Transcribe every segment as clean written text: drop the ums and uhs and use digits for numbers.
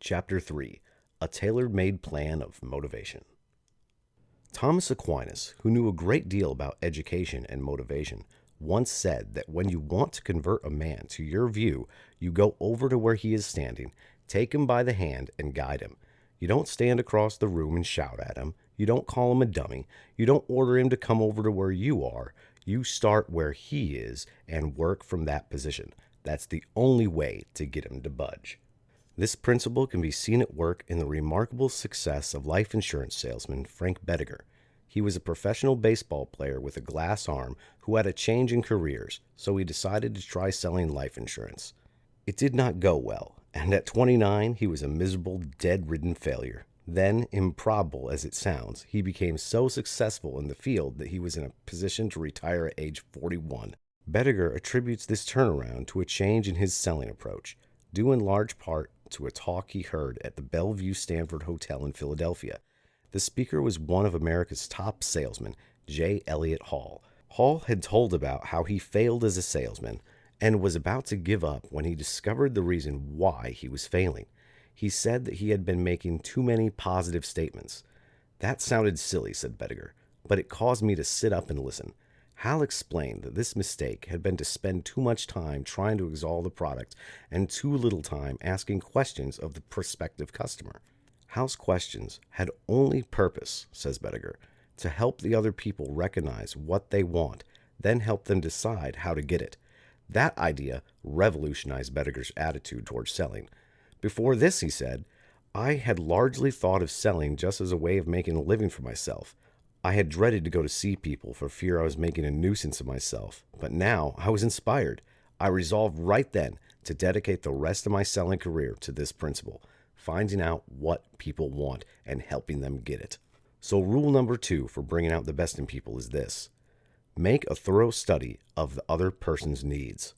Chapter 3: A Tailor-Made Plan of Motivation. Thomas Aquinas, who knew a great deal about education and motivation, once said that when you want to convert a man to your view, you go over to where he is standing, take him by the hand, and guide him. You don't stand across the room and shout at him. You don't call him a dummy. You don't order him to come over to where you are. You start where he is and work from that position. That's the only way to get him to budge. This principle can be seen at work in the remarkable success of life insurance salesman Frank Bediger. He was a professional baseball player with a glass arm who had a change in careers, so he decided to try selling life insurance. It did not go well, and at 29 he was a miserable, dead-ridden failure. Then, improbable as it sounds, he became so successful in the field that he was in a position to retire at age 41. Bediger attributes this turnaround to a change in his selling approach, due in large part to a talk he heard at the Bellevue Stanford Hotel in Philadelphia. The speaker was one of America's top salesmen, J. Elliott Hall. Hall had told about how he failed as a salesman and was about to give up when he discovered the reason why he was failing. He said that he had been making too many positive statements. "That sounded silly," said Bediger, "but it caused me to sit up and listen." Hal explained that this mistake had been to spend too much time trying to exalt the product and too little time asking questions of the prospective customer. Hal's questions had only purpose, says Bediger, to help the other people recognize what they want, then help them decide how to get it. That idea revolutionized Bediger's attitude towards selling. Before this, he said, I had largely thought of selling just as a way of making a living for myself. I had dreaded to go to see people for fear I was making a nuisance of myself, but now I was inspired. I resolved right then to dedicate the rest of my selling career to this principle, finding out what people want and helping them get it. So rule number 2 for bringing out the best in people is this: make a thorough study of the other person's needs.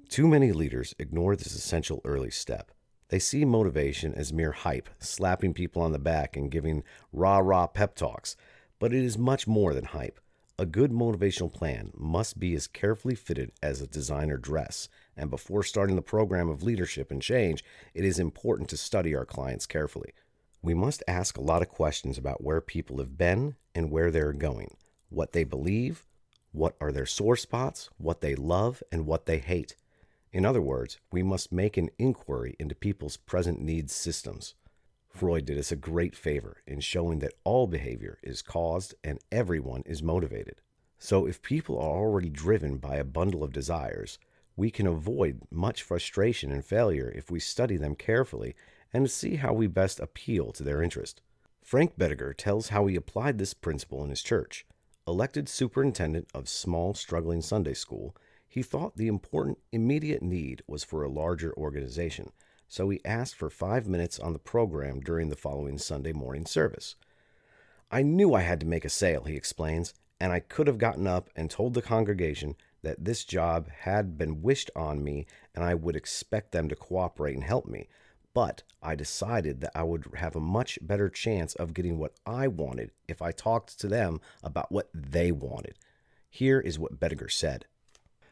Too many leaders ignore this essential early step. They see motivation as mere hype, slapping people on the back and giving rah-rah pep talks. But it is much more than hype. A good motivational plan must be as carefully fitted as a designer dress, and before starting the program of leadership and change, it is important to study our clients carefully. We must ask a lot of questions about where people have been and where they are going, what they believe, what are their sore spots, what they love, and what they hate. In other words, we must make an inquiry into people's present needs systems. Freud did us a great favor in showing that all behavior is caused and everyone is motivated. So if people are already driven by a bundle of desires, we can avoid much frustration and failure if we study them carefully and see how we best appeal to their interest. Frank Bediger tells how he applied this principle in his church. Elected superintendent of small, struggling Sunday school, he thought the important immediate need was for a larger organization. So he asked for 5 minutes on the program during the following Sunday morning service. I knew I had to make a sale, he explains, and I could have gotten up and told the congregation that this job had been wished on me and I would expect them to cooperate and help me. But I decided that I would have a much better chance of getting what I wanted if I talked to them about what they wanted. Here is what Bediger said.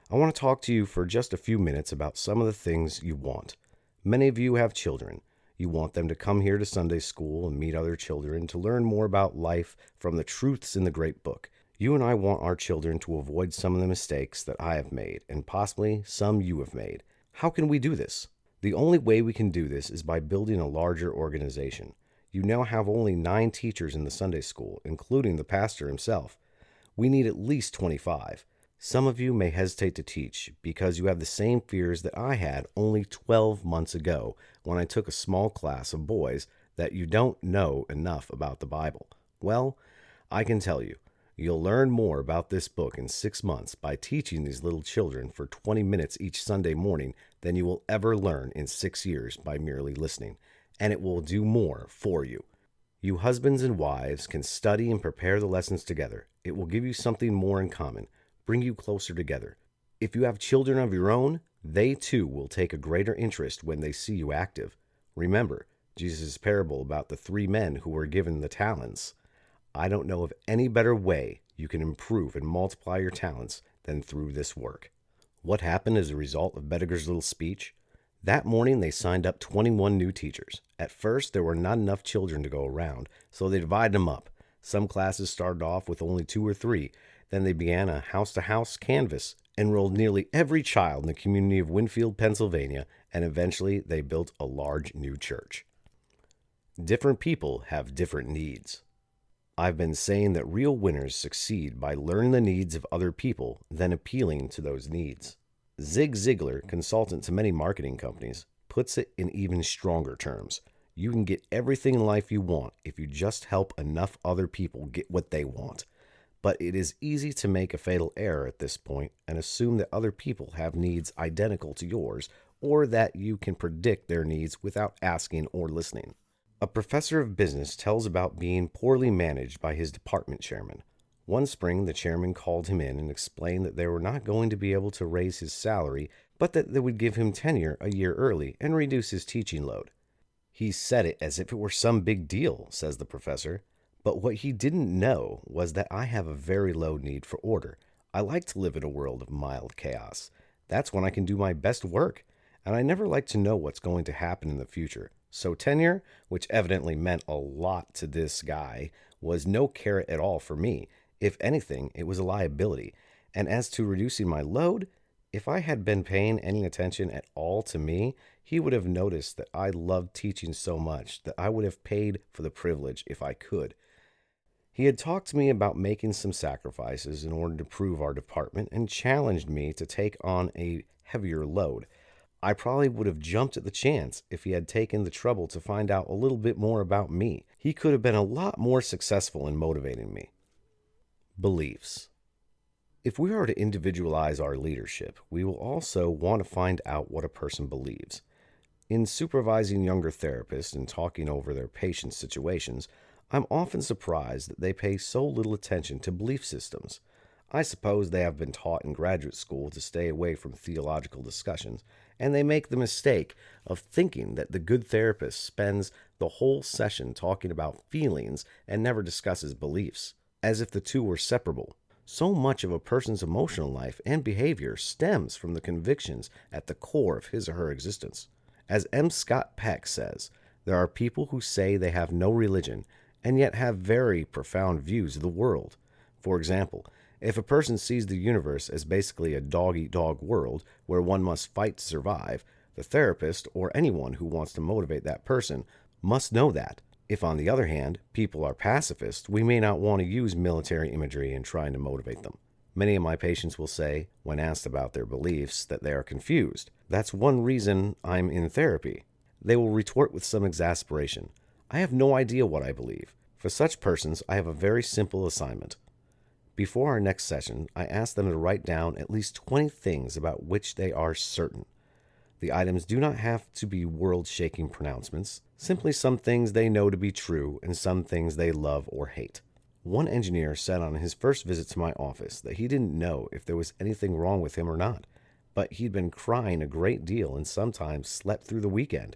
I want to talk to you for just a few minutes about some of the things you want. Many of you have children. You want them to come here to Sunday school and meet other children to learn more about life from the truths in the great book. You and I want our children to avoid some of the mistakes that I have made and possibly some you have made. How can we do this? The only way we can do this is by building a larger organization. You now have only 9 teachers in the Sunday school, including the pastor himself. We need at least 25. Some of you may hesitate to teach because you have the same fears that I had only 12 months ago when I took a small class of boys that you don't know enough about the Bible. Well, I can tell you, you'll learn more about this book in 6 months by teaching these little children for 20 minutes each Sunday morning than you will ever learn in 6 years by merely listening, and it will do more for you. You husbands and wives can study and prepare the lessons together. It will give you something more in common. Bring you closer together. If you have children of your own, they too will take a greater interest when they see you active. Remember Jesus' parable about the 3 men who were given the talents. I don't know of any better way you can improve and multiply your talents than through this work. What happened as a result of Bediger's little speech? That morning, they signed up 21 new teachers. At first, there were not enough children to go around, so they divided them up. Some classes started off with only 2 or 3. Then they began a house-to-house canvass, enrolled nearly every child in the community of Winfield, Pennsylvania, and eventually they built a large new church. Different people have different needs. I've been saying that real winners succeed by learning the needs of other people, then appealing to those needs. Zig Ziglar, consultant to many marketing companies, puts it in even stronger terms. You can get everything in life you want if you just help enough other people get what they want. But it is easy to make a fatal error at this point and assume that other people have needs identical to yours, or that you can predict their needs without asking or listening. A professor of business tells about being poorly managed by his department chairman. One spring, the chairman called him in and explained that they were not going to be able to raise his salary, but that they would give him tenure a year early and reduce his teaching load. He said it as if it were some big deal, says the professor. But what he didn't know was that I have a very low need for order. I like to live in a world of mild chaos. That's when I can do my best work, and I never like to know what's going to happen in the future. So tenure, which evidently meant a lot to this guy, was no carrot at all for me. If anything, it was a liability. And as to reducing my load, if I had been paying any attention at all to me, he would have noticed that I loved teaching so much that I would have paid for the privilege if I could. He had talked to me about making some sacrifices in order to prove our department and challenged me to take on a heavier load. I probably would have jumped at the chance if he had taken the trouble to find out a little bit more about me. He could have been a lot more successful in motivating me. Beliefs. If we are to individualize our leadership, we will also want to find out what a person believes. In supervising younger therapists and talking over their patients' situations, I'm often surprised that they pay so little attention to belief systems. I suppose they have been taught in graduate school to stay away from theological discussions, and they make the mistake of thinking that the good therapist spends the whole session talking about feelings and never discusses beliefs, as if the two were separable. So much of a person's emotional life and behavior stems from the convictions at the core of his or her existence. As M. Scott Peck says, there are people who say they have no religion and yet have very profound views of the world. For example, if a person sees the universe as basically a dog-eat-dog world where one must fight to survive, the therapist or anyone who wants to motivate that person must know that. If, on the other hand, people are pacifists, we may not want to use military imagery in trying to motivate them. Many of my patients will say, when asked about their beliefs, that they are confused. That's one reason I'm in therapy. They will retort with some exasperation, I have no idea what I believe. For such persons, I have a very simple assignment. Before our next session, I ask them to write down at least 20 things about which they are certain. The items do not have to be world-shaking pronouncements, simply some things they know to be true and some things they love or hate. One engineer said on his first visit to my office that he didn't know if there was anything wrong with him or not, but he'd been crying a great deal and sometimes slept through the weekend.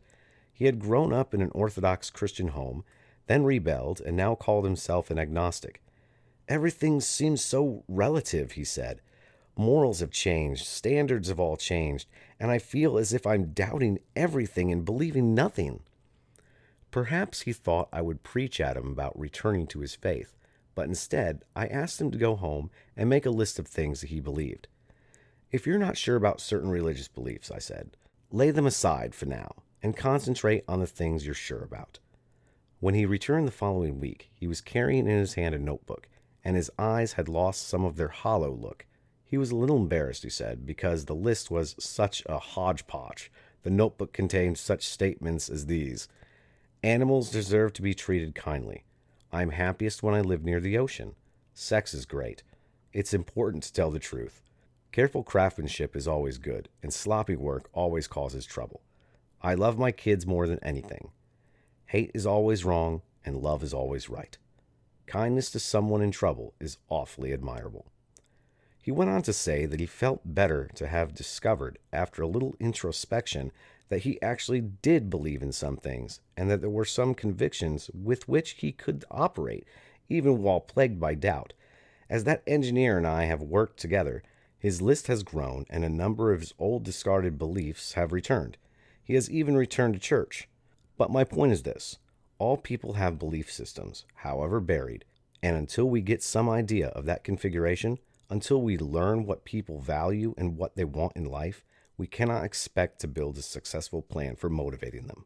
He had grown up in an Orthodox Christian home, then rebelled, and now called himself an agnostic. Everything seems so relative, he said. Morals have changed, standards have all changed, and I feel as if I'm doubting everything and believing nothing. Perhaps he thought I would preach at him about returning to his faith, but instead I asked him to go home and make a list of things that he believed. If you're not sure about certain religious beliefs, I said, lay them aside for now and concentrate on the things you're sure about. When he returned the following week, he was carrying in his hand a notebook, and his eyes had lost some of their hollow look. He was a little embarrassed, he said, because the list was such a hodgepodge. The notebook contained such statements as these. Animals deserve to be treated kindly. I'm happiest when I live near the ocean. Sex is great. It's important to tell the truth. Careful craftsmanship is always good, and sloppy work always causes trouble. I love my kids more than anything. Hate is always wrong, and love is always right. Kindness to someone in trouble is awfully admirable. He went on to say that he felt better to have discovered, after a little introspection, that he actually did believe in some things, and that there were some convictions with which he could operate, even while plagued by doubt. As that engineer and I have worked together, his list has grown, and a number of his old discarded beliefs have returned. He has even returned to church. But my point is this: all people have belief systems, however buried, and until we get some idea of that configuration, until we learn what people value and what they want in life, we cannot expect to build a successful plan for motivating them.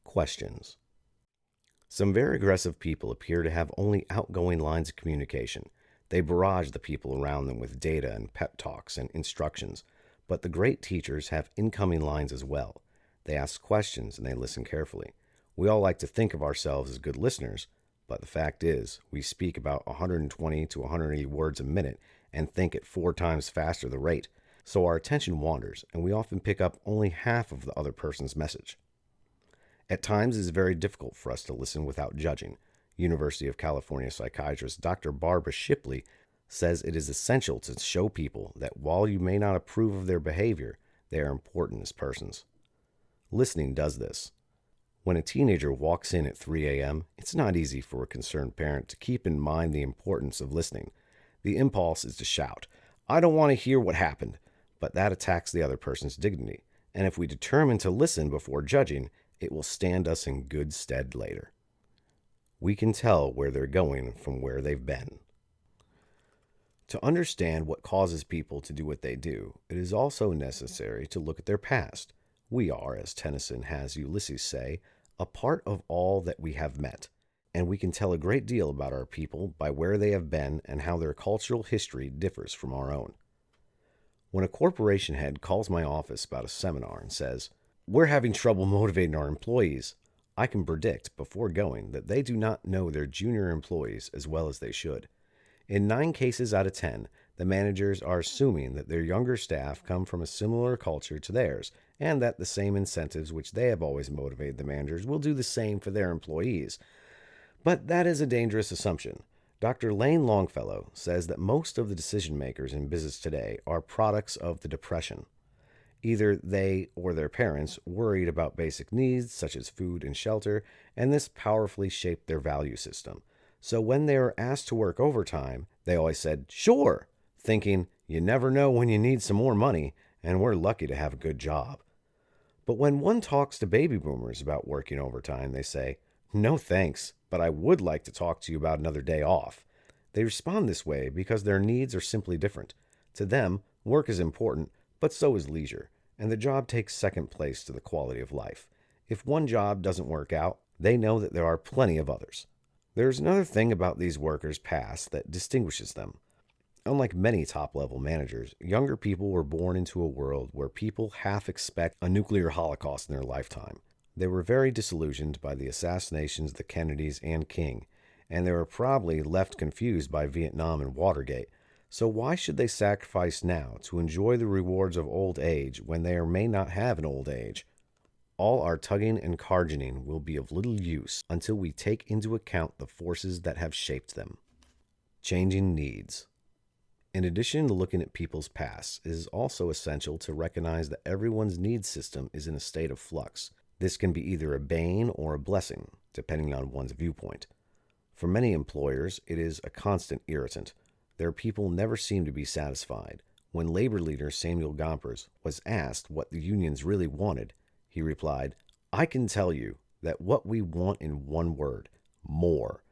Questions. Some very aggressive people appear to have only outgoing lines of communication. They barrage the people around them with data and pep talks and instructions, but the great teachers have incoming lines as well. They ask questions and they listen carefully. We all like to think of ourselves as good listeners, but the fact is, we speak about 120 to 180 words a minute and think at 4 times faster the rate, so our attention wanders and we often pick up only half of the other person's message. At times, it is very difficult for us to listen without judging. University of California psychiatrist Dr. Barbara Shipley says it is essential to show people that while you may not approve of their behavior, they are important as persons. Listening does this. When a teenager walks in at 3 a.m., it's not easy for a concerned parent to keep in mind the importance of listening. The impulse is to shout, "I don't want to hear what happened," but that attacks the other person's dignity. And if we determine to listen before judging, it will stand us in good stead later. We can tell where they're going from where they've been. To understand what causes people to do what they do, it is also necessary to look at their past. We are, as Tennyson has Ulysses say, a part of all that we have met, and we can tell a great deal about our people by where they have been and how their cultural history differs from our own. When a corporation head calls my office about a seminar and says, "We're having trouble motivating our employees," I can predict before going that they do not know their junior employees as well as they should. In 9 cases out of 10, the managers are assuming that their younger staff come from a similar culture to theirs, and that the same incentives which they have always motivated the managers will do the same for their employees. But that is a dangerous assumption. Dr. Lane Longfellow says that most of the decision makers in business today are products of the Depression. Either they or their parents worried about basic needs such as food and shelter, and this powerfully shaped their value system. So when they were asked to work overtime, they always said, "Sure," thinking, "You never know when you need some more money, and we're lucky to have a good job." But when one talks to baby boomers about working overtime, they say, "No thanks, but I would like to talk to you about another day off." They respond this way because their needs are simply different. To them, work is important, but so is leisure, and the job takes second place to the quality of life. If one job doesn't work out, they know that there are plenty of others. There is another thing about these workers' past that distinguishes them. Unlike many top-level managers, younger people were born into a world where people half expect a nuclear holocaust in their lifetime. They were very disillusioned by the assassinations of the Kennedys and King, and they were probably left confused by Vietnam and Watergate. So why should they sacrifice now to enjoy the rewards of old age when they may not have an old age? All our tugging and carging will be of little use until we take into account the forces that have shaped them. Changing needs. In addition to looking at people's pasts, it is also essential to recognize that everyone's needs system is in a state of flux. This can be either a bane or a blessing, depending on one's viewpoint. For many employers, it is a constant irritant. Their people never seem to be satisfied. When labor leader Samuel Gompers was asked what the unions really wanted, he replied, "I can tell you that what we want in one word, more."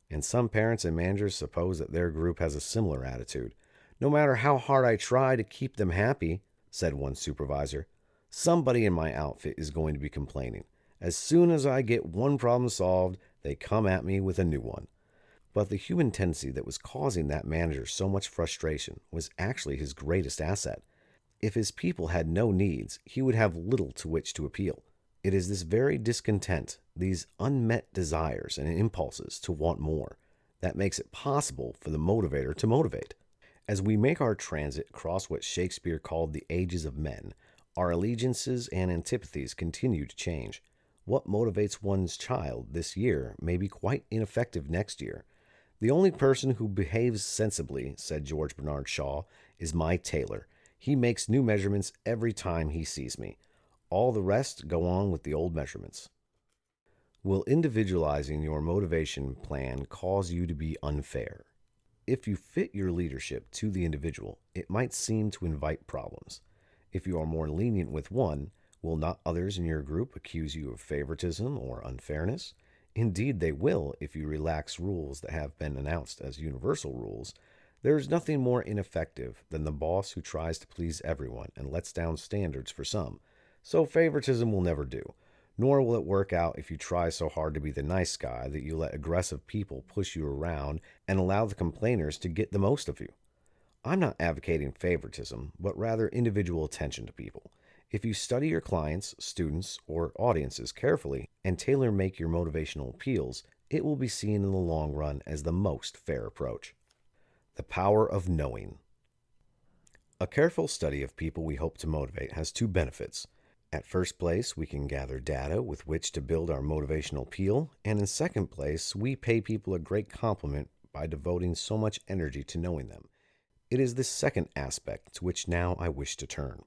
And some parents and managers suppose that their group has a similar attitude. "No matter how hard I try to keep them happy," said one supervisor, "somebody in my outfit is going to be complaining. As soon as I get one problem solved, they come at me with a new one." But the human tendency that was causing that manager so much frustration was actually his greatest asset. If his people had no needs, he would have little to which to appeal. It is this very discontent, these unmet desires and impulses to want more, that makes it possible for the motivator to motivate. As we make our transit across what Shakespeare called the ages of men, our allegiances and antipathies continue to change. What motivates one's child this year may be quite ineffective next year. "The only person who behaves sensibly," said George Bernard Shaw, "is my tailor. He makes new measurements every time he sees me. All the rest go on with the old measurements." Will individualizing your motivation plan cause you to be unfair? If you fit your leadership to the individual, it might seem to invite problems. If you are more lenient with one, Will not others in your group accuse you of favoritism or unfairness? Indeed, they will if you relax rules that have been announced as universal rules. There is nothing more ineffective than the boss who tries to please everyone and lets down standards for some. So favoritism will never do. Nor will it work out if you try so hard to be the nice guy that you let aggressive people push you around and allow the complainers to get the most of you. I'm not advocating favoritism, but rather individual attention to people. If you study your clients, students, or audiences carefully and tailor make your motivational appeals, it will be seen in the long run as the most fair approach. The power of knowing. A careful study of people we hope to motivate has two benefits. At first place, we can gather data with which to build our motivational appeal, and in second place, we pay people a great compliment by devoting so much energy to knowing them. It is this second aspect to which now I wish to turn.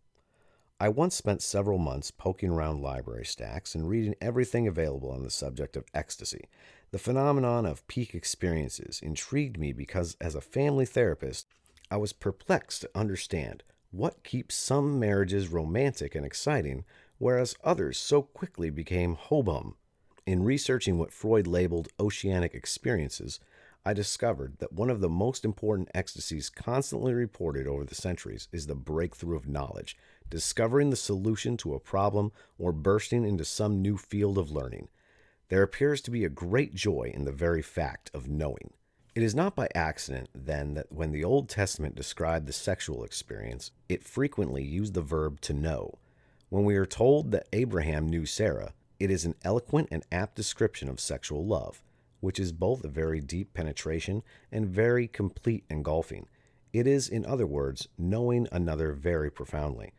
I once spent several months poking around library stacks and reading everything available on the subject of ecstasy. The phenomenon of peak experiences intrigued me because, as a family therapist, I was perplexed to understand what keeps some marriages romantic and exciting, whereas others so quickly became hobum. In researching what Freud labeled oceanic experiences, I discovered that one of the most important ecstasies constantly reported over the centuries is the breakthrough of knowledge, discovering the solution to a problem or bursting into some new field of learning. There appears to be a great joy in the very fact of knowing. It is not by accident, then, that when the Old Testament described the sexual experience, it frequently used the verb to know. When we are told that Abraham knew Sarah, it is an eloquent and apt description of sexual love, which is both a very deep penetration and very complete engulfing. It is, in other words, knowing another very profoundly.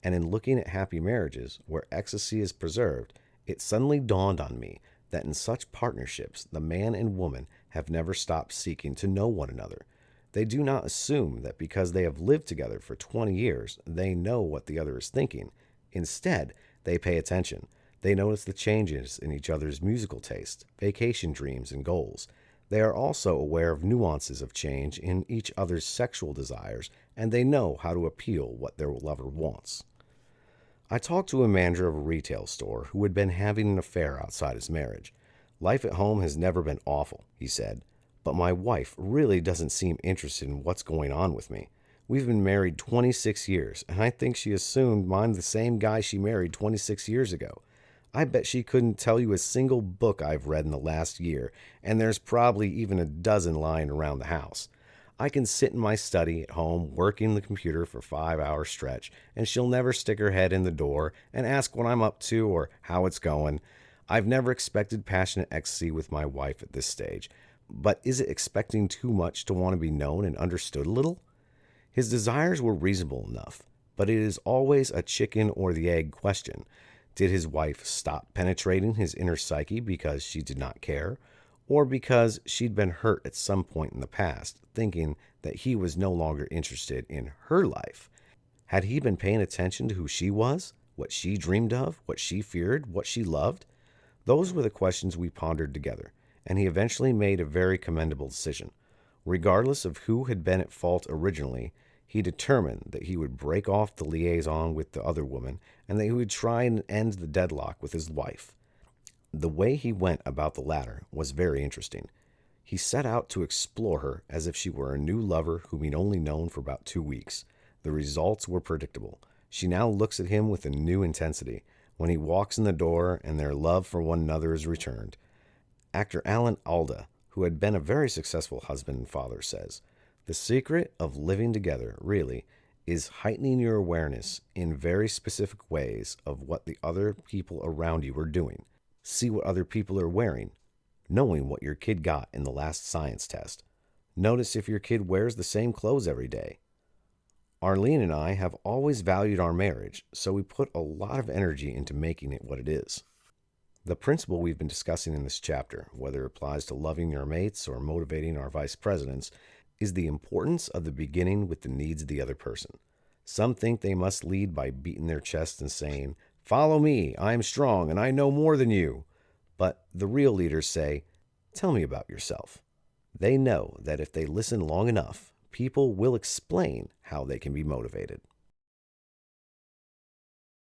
And in looking at happy marriages, where ecstasy is preserved, it suddenly dawned on me that in such partnerships the man and woman have never stopped seeking to know one another. They do not assume that because they have lived together for 20 years, they know what the other is thinking. Instead, they pay attention. They notice the changes in each other's musical taste, vacation dreams, and goals. They are also aware of nuances of change in each other's sexual desires, and they know how to appeal what their lover wants. I talked to a manager of a retail store who had been having an affair outside his marriage. Life at home has never been awful, he said, but my wife really doesn't seem interested in what's going on with me. We've been married 26 years, and I think she assumed I'm the same guy she married 26 years ago. I bet she couldn't tell you a single book I've read in the last year, and there's probably even a dozen lying around the house. I can sit in my study at home working the computer for 5 hour stretch, and she'll never stick her head in the door and ask what I'm up to or how it's going. I've never expected passionate ecstasy with my wife at this stage, but is it expecting too much to want to be known and understood a little? His desires were reasonable enough, but it is always a chicken or the egg question. Did his wife stop penetrating his inner psyche because she did not care, or because she'd been hurt at some point in the past, thinking that he was no longer interested in her life? Had he been paying attention to who she was, what she dreamed of, what she feared, what she loved? Those were the questions we pondered together, and he eventually made a very commendable decision. Regardless of who had been at fault originally, he determined that he would break off the liaison with the other woman and that he would try and end the deadlock with his wife. The way he went about the latter was very interesting. He set out to explore her as if she were a new lover whom he'd only known for about 2 weeks. The results were predictable. She now looks at him with a new intensity when he walks in the door and their love for one another is returned. Actor Alan Alda, who had been a very successful husband and father, says, "The secret of living together, really, is heightening your awareness in very specific ways of what the other people around you are doing. See what other people are wearing, knowing what your kid got in the last science test. Notice if your kid wears the same clothes every day." Arlene and I have always valued our marriage, so we put a lot of energy into making it what it is. The principle we've been discussing in this chapter, whether it applies to loving your mates or motivating our vice presidents, is the importance of the beginning with the needs of the other person. Some think they must lead by beating their chests and saying, "Follow me, I am strong and I know more than you." But the real leaders say, "Tell me about yourself." They know that if they listen long enough, people will explain how they can be motivated.